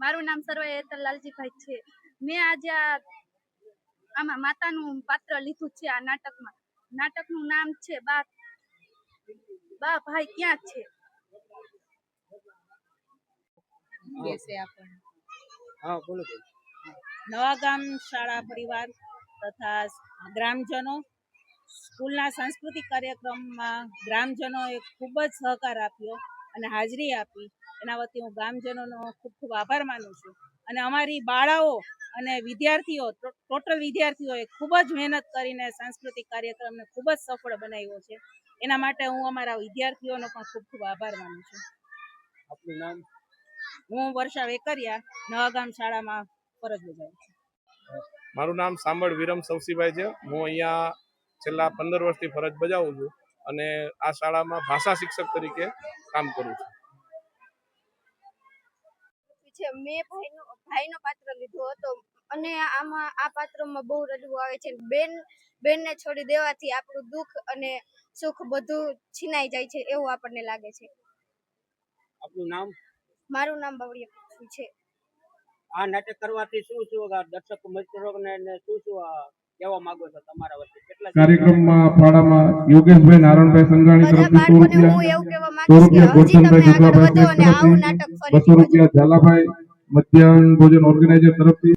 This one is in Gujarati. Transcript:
મારું નામ સરવૈયા હેતલ લાલજીભાઈ છે. મેં આજે આમાં માતાનું પાત્ર લીધું છે. આ નાટકનું નામ છે બા ભાઈ ક્યાં છે. નવાગામ શાળા પરિવાર તથા ગ્રામજનો સ્કૂલના સાંસ્કૃતિક કાર્યક્રમમાં ગ્રામજનોએ ખૂબ જ સહકાર આપ્યો અને હાજરી આપી. એના વતી હું ગ્રામજનોનો ખૂબ ખૂબ આભાર માનું છું. અને અમારી બાળાઓ અને વિદ્યાર્થીઓ ટોટલ વિદ્યાર્થીઓએ ખૂબ જ મહેનત કરીને સાંસ્કૃતિક કાર્યક્રમને ખૂબ જ સફળ બનાવ્યો છે. એના માટે હું અમારા વિદ્યાર્થીઓનો પણ ખૂબ ખૂબ આભાર માનું છું. આપનું નામ? હું વર્ષા વેકરિયા, નવાગામ શાળામાં ફરજ બજાવું છું. મારું નામ સાંભળ વિરમ સવસીભાઈ છે. હું અહીંયા છેલ્લા 15 વર્ષથી ફરજ બજાવું છું અને આ શાળામાં ભાષા શિક્ષક તરીકે કામ કરું છું. મેં ભાઈનો પાત્ર લીધો હતો અને આમાં આ પાત્રમાં બહુ રડવું આવે છે. બેનને છોડી દેવાથી આપણું દુઃખ અને સુખ બધું છીનાઈ જાય છે એવું આપણને લાગે છે. આપનું નામ? મારું નામ બાવળિયા છે. આ નાટક કરવાથી શું દર્શક મિત્રોને શું કહેવા માંગો છો તમારા વચ્ચે? કેટલા કાર્યક્રમમાં ફાળામાં યોગેશભાઈ નારાયણભાઈ સંઘાણી તરફથી ₹100, ગોરધનભાઈ જગલાભાઈ તરફથી ₹200, ઝાલાભાઈ મધ્યાહન ભોજન ઓર્ગેનાઇઝર તરફથી